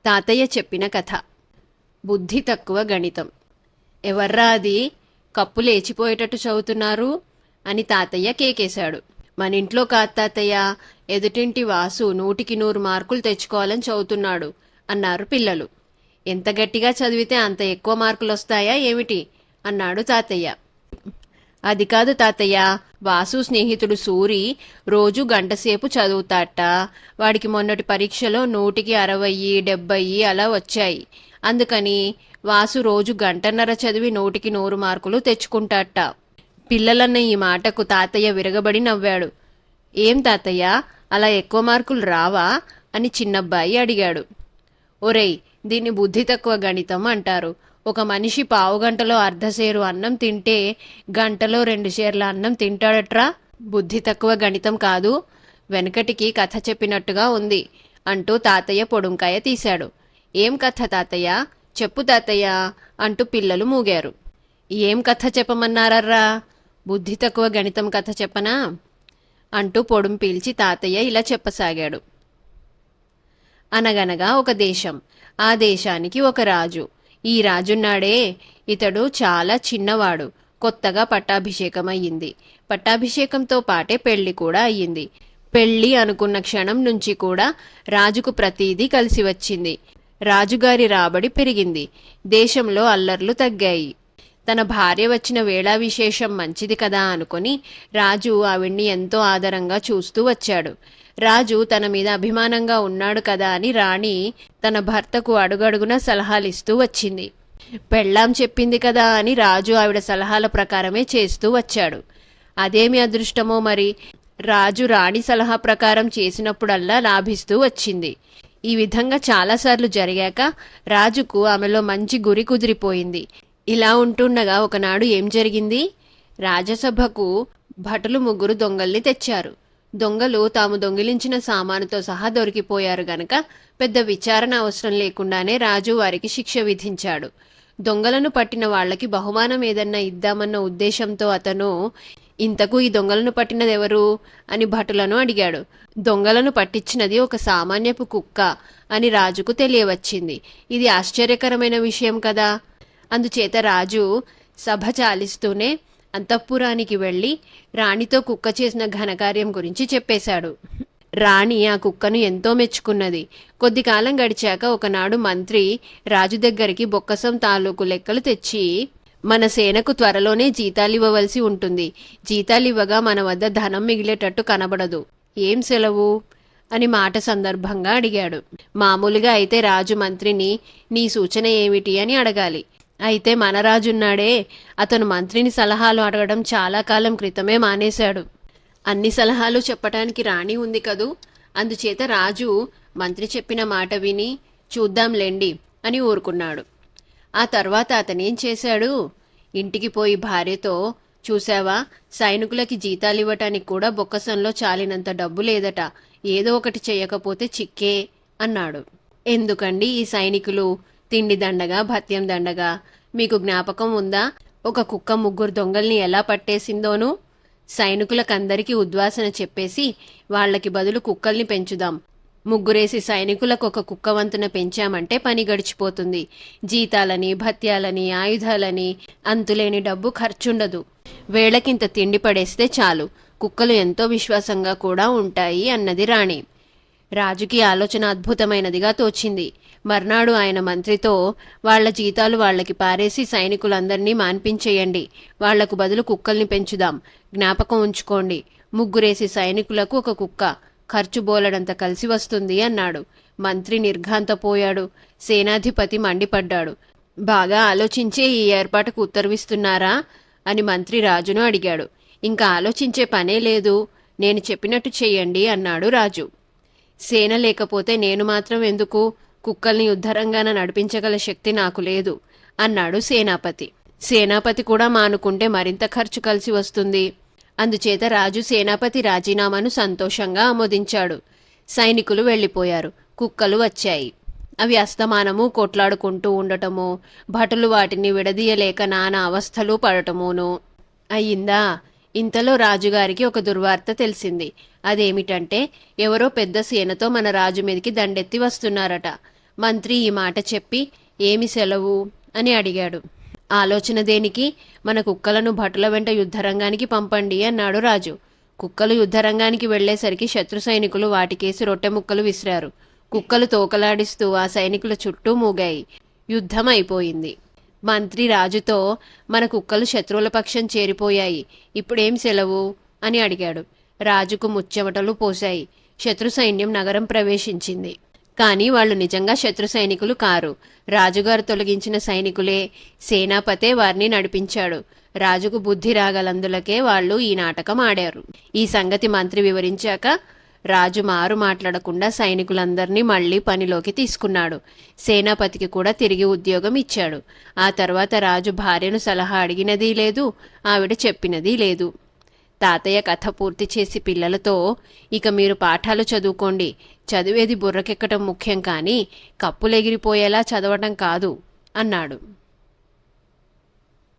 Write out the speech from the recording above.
తాతయ్య చెప్పిన కథ. బుద్ధి తక్కువ గణితం. ఎవర్రా అది కప్పు లేచిపోయేటట్టు చదువుతున్నారు అని తాతయ్య కేకేశాడు. మనింట్లో కాదు తాతయ్య, ఎదుటింటి వాసు 100కి 100 మార్కులు తెచ్చుకోవాలని చదువుతున్నాడు అన్నారు పిల్లలు. ఎంత గట్టిగా చదివితే అంత ఎక్కువ మార్కులు వస్తాయా ఏమిటి అన్నాడు తాతయ్య. అది కాదు తాతయ్య, వాసు స్నేహితుడు సూరి రోజు గంటసేపు చదువుతాట. వాడికి మొన్నటి పరీక్షలో 100కి 60, 70 అలా వచ్చాయి. అందుకని వాసు రోజు గంటన్నర చదివి 100కి 100 మార్కులు తెచ్చుకుంటాట. పిల్లలన్న ఈ మాటకు తాతయ్య విరగబడి నవ్వాడు. ఏం తాతయ్య, అలా ఎక్కువ మార్కులు రావా అని చిన్నబ్బాయి అడిగాడు. ఒరేయ్, దీన్ని బుద్ధి తక్కువ గణితం అంటారు. ఒక మనిషి పావుగంటలో అర్ధసేరు అన్నం తింటే గంటలో 2 సేర్ల అన్నం తింటాడట్రా. బుద్ధి తక్కువ గణితం కాదు, వెనకటికి కథ చెప్పినట్టుగా ఉంది అంటూ తాతయ్య పొడుంకాయ తీశాడు. ఏం కథ తాతయ్య, చెప్పు తాతయ్య అంటూ పిల్లలు మూగారు. ఏం కథ చెప్పమన్నారర్రా? బుద్ధి తక్కువ గణితం కథ చెప్పనా అంటూ పొడుం పీల్చి తాతయ్య ఇలా చెప్పసాగాడు. అనగనగా ఒక దేశం. ఆ దేశానికి ఒక రాజు. ఈ రాజున్నాడే, ఇతడు చాలా చిన్నవాడు. కొత్తగా పట్టాభిషేకం అయ్యింది. పట్టాభిషేకంతో పాటే పెళ్లి కూడా అయ్యింది. పెళ్లి అనుకున్న క్షణం నుంచి కూడా రాజుకు ప్రతీదీ కలిసి వచ్చింది. రాజుగారి రాబడి పెరిగింది. దేశంలో అల్లర్లు తగ్గాయి. తన భార్య వచ్చిన వేళా విశేషం మంచిది కదా అనుకుని రాజు ఆవిడ్ని ఎంతో ఆదరంగా చూస్తూ వచ్చాడు. రాజు తన మీద అభిమానంగా ఉన్నాడు కదా అని రాణి తన భర్తకు అడుగడుగునా సలహాలిస్తూ వచ్చింది. పెళ్ళాం చెప్పింది కదా అని రాజు ఆవిడ సలహాల ప్రకారమే చేస్తూ వచ్చాడు. అదేమి అదృష్టమో మరి, రాజు రాణి సలహా ప్రకారం చేసినప్పుడల్లా లాభిస్తూ వచ్చింది. ఈ విధంగా చాలాసార్లు జరిగాక రాజుకు ఆమెలో మంచి గురి కుదిరిపోయింది. ఇలా ఉంటుండగా ఒకనాడు ఏం జరిగింది? రాజసభకు భటులు 3 దొంగల్ని తెచ్చారు. దొంగలు తాము దొంగిలించిన సామానుతో సహా దొరికిపోయారు గనక పెద్ద విచారణ అవసరం లేకుండానే రాజు వారికి శిక్ష విధించాడు. దొంగలను పట్టిన వాళ్లకి బహుమానం ఏదన్నా ఇద్దామన్న ఉద్దేశంతో అతను, ఇంతకు ఈ దొంగలను పట్టినదెవరు అని భటులను అడిగాడు. దొంగలను పట్టించినది ఒక సామాన్యపు కుక్క అని రాజుకు తెలియవచ్చింది. ఇది ఆశ్చర్యకరమైన విషయం కదా. అందుచేత రాజు సభ చాలిస్తూనే అంతఃపురానికి వెళ్ళి రాణితో కుక్క చేసిన ఘనకార్యం గురించి చెప్పేశాడు. రాణి ఆ కుక్కను ఎంతో మెచ్చుకున్నది. కొద్ది కాలం గడిచాక ఒకనాడు మంత్రి రాజు దగ్గరికి బొక్కసం తాలూకు లెక్కలు తెచ్చి, మన సేనకు త్వరలోనే జీతాలివ్వవలసి ఉంటుంది. జీతాలివ్వగా మన వద్ద ధనం మిగిలేటట్టు కనబడదు. ఏం సెలవు అని మాట సందర్భంగా అడిగాడు. మామూలుగా అయితే రాజు మంత్రిని నీ సూచన ఏమిటి అని అడగాలి. అయితే మన రాజున్నాడే, అతను మంత్రిని సలహాలు అడగడం చాలా కాలం క్రితమే మానేశాడు. అన్ని సలహాలు చెప్పటానికి రాణి ఉంది కదూ. అందుచేత రాజు మంత్రి చెప్పిన మాట విని చూద్దాంలేండి అని ఊరుకున్నాడు. ఆ తర్వాత అతనేం చేశాడు? ఇంటికి పోయి భార్యతో, చూశావా, సైనికులకి జీతాలివ్వటానికి కూడా బొక్కసంలో చాలినంత డబ్బు లేదట. ఏదో ఒకటి చేయకపోతే చిక్కే అన్నాడు. ఎందుకండి ఈ సైనికులు? తిండి దండగా, భత్యం దండగా. మీకు జ్ఞాపకం ఉందా ఒక కుక్క 3 దొంగల్ని ఎలా పట్టేసిందోనూ? సైనికులకందరికీ ఉద్వాసన చెప్పేసి వాళ్లకి బదులు కుక్కల్ని పెంచుదాం. 3 సైనికులకు ఒక కుక్క వంతున పెంచామంటే పని గడిచిపోతుంది. జీతాలని, భత్యాలని, ఆయుధాలని అంతులేని డబ్బు ఖర్చుండదు. వేళకింత తిండి పడేస్తే చాలు. కుక్కలు ఎంతో విశ్వాసంగా కూడా ఉంటాయి అన్నది రాణి. రాజుకి ఆలోచన అద్భుతమైనదిగా తోచింది. మర్నాడు ఆయన మంత్రితో, వాళ్ల జీతాలు వాళ్లకి పారేసి సైనికులందరినీ మాన్పించేయండి. వాళ్లకు బదులు కుక్కల్ని పెంచుదాం. జ్ఞాపకం ఉంచుకోండి, 3 సైనికులకు ఒక కుక్క. ఖర్చు బోలెడంత కలిసి వస్తుంది అన్నాడు. మంత్రి నిర్ఘాంతపోయాడు. సేనాధిపతి మండిపడ్డాడు. బాగా ఆలోచించే ఈ ఏర్పాటుకు ఉత్తర్విస్తున్నారా అని మంత్రి రాజును అడిగాడు. ఇంకా ఆలోచించే పనే లేదు, నేను చెప్పినట్టు చెయ్యండి అన్నాడు రాజు. సేన లేకపోతే నేను మాత్రం ఎందుకు? కుక్కల్ని యుద్ధరంగాన నడిపించగల శక్తి నాకు లేదు అన్నాడు సేనాపతి. సేనాపతి కూడా మానుకుంటే మరింత ఖర్చు కలిసి వస్తుంది. అందుచేత రాజు సేనాపతి రాజీనామాను సంతోషంగా ఆమోదించాడు. సైనికులు వెళ్ళిపోయారు. కుక్కలు వచ్చాయి. అవి అస్తమానము కొట్లాడుకుంటూ ఉండటము, భటులు వాటిని విడదీయలేక నానా అవస్థలు పడటమును అయ్యిందా. ఇంతలో రాజుగారికి ఒక దుర్వార్త తెలిసింది. అదేమిటంటే, ఎవరో పెద్ద సేనతో మన రాజు మీదకి దండెత్తి వస్తున్నారట. మంత్రి ఈ మాట చెప్పి ఏమి సెలవు అని అడిగాడు. ఆలోచన దేనికి, మన కుక్కలను భటుల వెంట యుద్ధరంగానికి పంపండి అన్నాడు రాజు. కుక్కలు యుద్ధరంగానికి వెళ్లేసరికి శత్రు సైనికులు వాటికేసి రొట్టె ముక్కలు విసిరారు. కుక్కలు తోకలాడిస్తూ ఆ సైనికుల చుట్టూ మూగాయి. యుద్ధం అయిపోయింది. మంత్రి రాజుతో మన కుక్కలు శత్రువుల పక్షం చేరిపోయాయి, ఇప్పుడేం సెలవు అని అడిగాడు. రాజుకు ముచ్చెమటలు పోశాయి. శత్రు సైన్యం నగరం ప్రవేశించింది. కానీ వాళ్ళు నిజంగా శత్రు సైనికులు కారు. రాజుగారు తొలగించిన సైనికులే. సేనాపతే వారిని నడిపించాడు. రాజుకు బుద్ధి రాగలందులకే వాళ్ళు ఈ నాటకం ఆడారు. ఈ సంగతి మంత్రి వివరించాక రాజు మారు మాట్లాడకుండా సైనికులందరినీ మళ్లీ పనిలోకి తీసుకున్నాడు. సేనాపతికి కూడా తిరిగి ఉద్యోగం ఇచ్చాడు. ఆ తర్వాత రాజు భార్యను సలహా అడిగినదీ లేదు, ఆవిడ చెప్పినదీ లేదు. తాతయ్య కథ పూర్తి చేసి పిల్లలతో, ఇక మీరు పాఠాలు చదువుకోండి. చదివేది బుర్రకెక్కటం ముఖ్యం, కానీ కప్పులెగిరిపోయేలా చదవటం కాదు అన్నాడు.